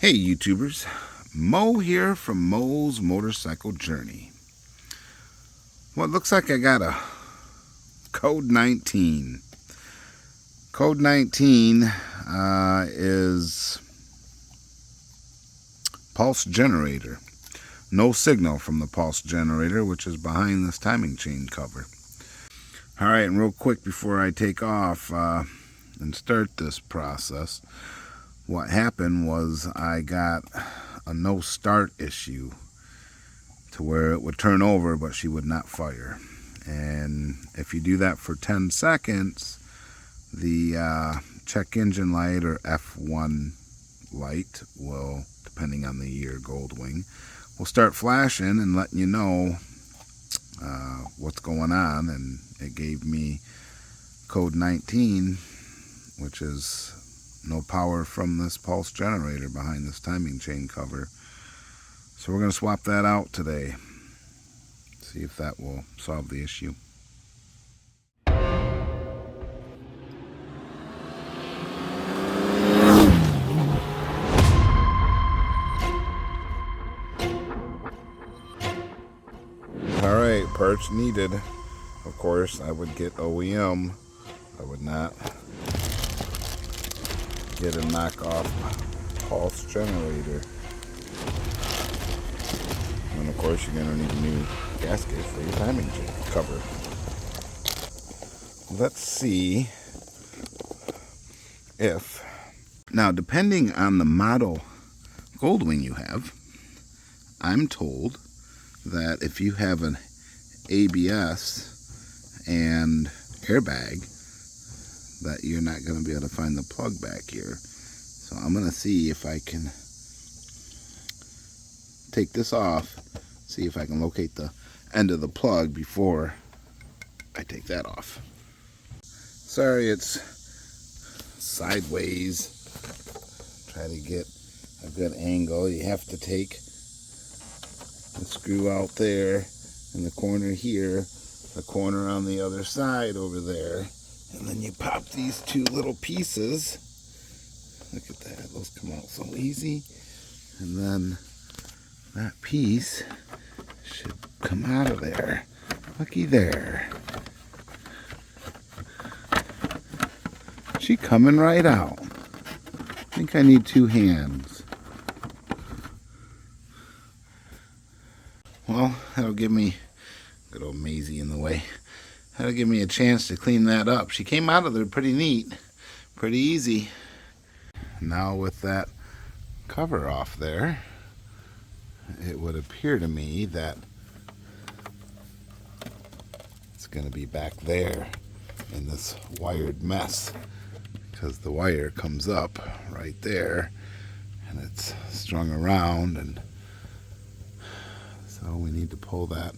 Hey YouTubers, Mo here from Mo's Motorcycle Journey. Well, it looks like I got a code 19. Code 19 is pulse generator. No signal from the pulse generator, which is behind this timing chain cover. Alright, and real quick before I take off and start this process, what happened was I got a no start issue to where it would turn over but she would not fire. And if you do that for 10 seconds, the check engine light or F1 light will, depending on the year, Goldwing, will start flashing and letting you know what's going on. And it gave me code 19, which is no power from this pulse generator behind this timing chain cover. So we're going to swap that out today. See if that will solve the issue. Alright, parts needed. Of course, I would get OEM. I would not get a knockoff pulse generator. And of course you're going to need a new gasket for your timing chain cover. Let's see if, now depending on the model Goldwing you have, I'm told that if you have an ABS and airbag, that you're not going to be able to find the plug back here. So I'm going to see if I can take this off, see if I can locate the end of the plug before I take that off. Sorry, it's sideways. Try to get a good angle. You have to take the screw out there in the corner here, the corner on the other side over there. And then you pop these two little pieces. Look at that, those come out so easy. And then that piece should come out of there. Looky there. She coming right out. I think I need two hands. Well, that'll give me, good old Maisie in the way. That'll give me a chance to clean that up. She came out of there pretty neat, pretty easy. Now with that cover off there, it would appear to me that it's going to be back there in this wired mess, because the wire comes up right there and it's strung around, and so we need to pull that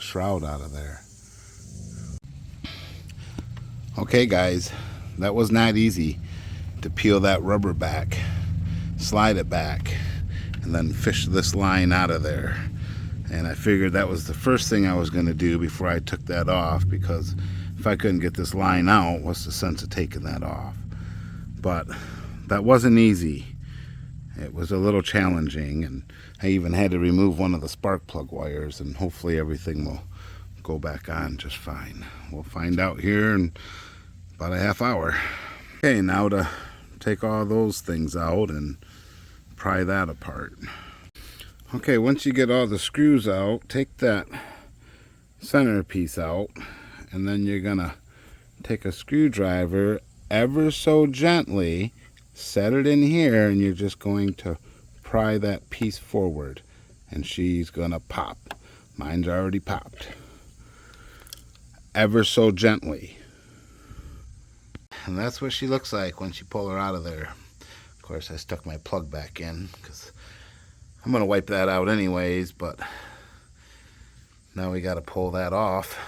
shroud out of there. Okay guys, that was not easy to peel that rubber back, slide it back, and then fish this line out of there. And I figured that was the first thing I was going to do before I took that off, because if I couldn't get this line out, what's the sense of taking that off? But that wasn't easy. It was a little challenging, and I even had to remove one of the spark plug wires, and hopefully everything will go back on just fine. We'll find out here in about a half hour. Okay, now to take all those things out and pry that apart. Okay, once you get all the screws out, take that center piece out, and then you're gonna take a screwdriver ever so gently, set it in here, and you're just going to pry that piece forward, and she's gonna pop. Mine's already popped. Ever so gently. And that's what she looks like once you pull her out of there. Of course, I stuck my plug back in because I'm gonna wipe that out anyways, but now we gotta pull that off.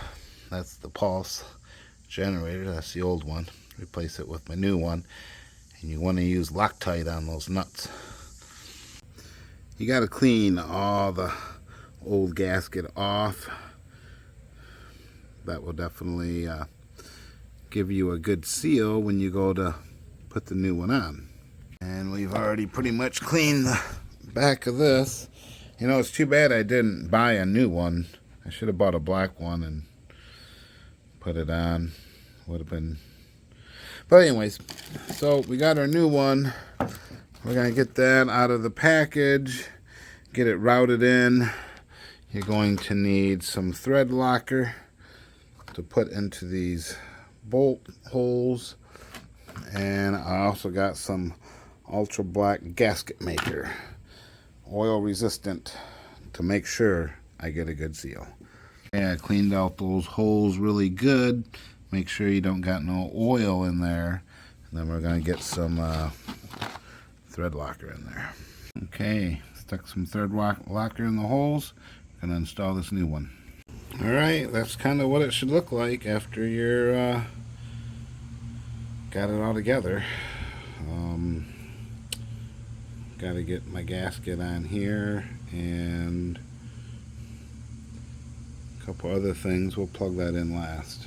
That's the pulse generator, that's the old one. Replace it with my new one. And you want to use Loctite on those nuts. You got to clean all the old gasket off. That will definitely give you a good seal when you go to put the new one on. And we've already pretty much cleaned the back of this. You know, it's too bad I didn't buy a new one. I should have bought a black one and put it on. Would have been... But anyways, so we got our new one. We're going to get that out of the package, get it routed in. You're going to need some thread locker to put into these bolt holes. And I also got some ultra black gasket maker, oil resistant, to make sure I get a good seal. Yeah, I cleaned out those holes really good. Make sure you don't got no oil in there. And then we're going to get some thread locker in there. Okay, stuck some thread locker in the holes. Going to install this new one. Alright, that's kind of what it should look like after you're got it all together. Got to get my gasket on here and a couple other things. We'll plug that in last.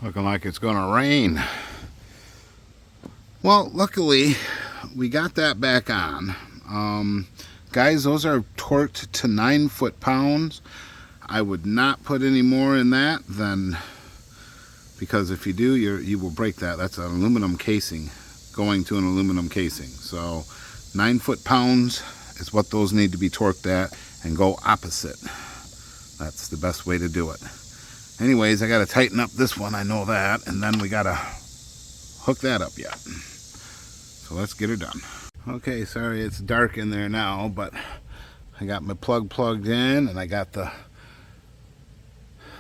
Looking like it's going to rain. Well, luckily we got that back on. Guys, those are torqued to 9 foot-pounds. I would not put any more in that than, because if you do, you will break that. That's an aluminum casing going to an aluminum casing. So 9 foot-pounds is what those need to be torqued at, and go opposite. That's the best way to do it. Anyways, I got to tighten up this one, I know that, and then we got to hook that up yet. So let's get her done. Okay, sorry it's dark in there now, but I got my plug plugged in, and I got the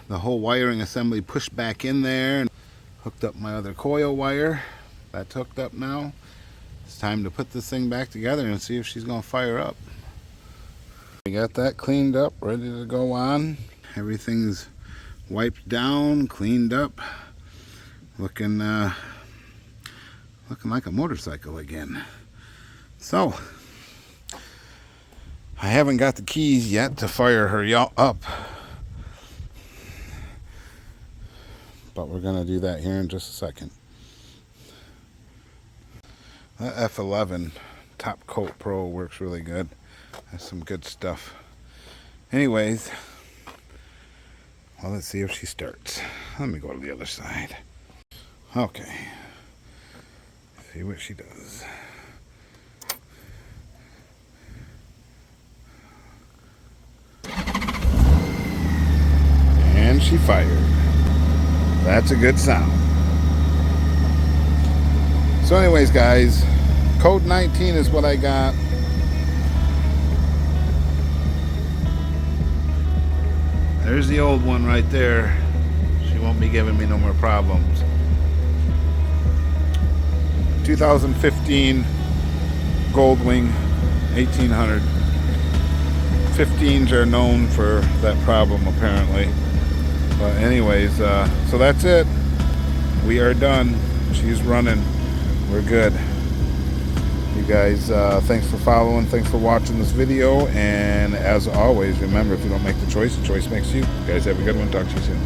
whole wiring assembly pushed back in there, and hooked up my other coil wire. That's hooked up now. It's time to put this thing back together and see if she's going to fire up. We got that cleaned up, ready to go on. Everything's wiped down, cleaned up, looking like a motorcycle again. So I haven't got the keys yet to fire her up, but we're gonna do that here in just a second. That F11 Top Coat Pro works really good. That's some good stuff. Anyways, well, let's see if she starts. Let me go to the other side. Okay. See what she does. And she fired. That's a good sound. So anyways, guys, code 19 is what I got. There's the old one right there. She won't be giving me no more problems. 2015 Goldwing 1800. 15s are known for that problem apparently. But anyways, so that's it. We are done. She's running. We're good. You guys, thanks for following. Thanks for watching this video. And as always, remember, if you don't make the choice makes you. You guys have a good one. Talk to you soon.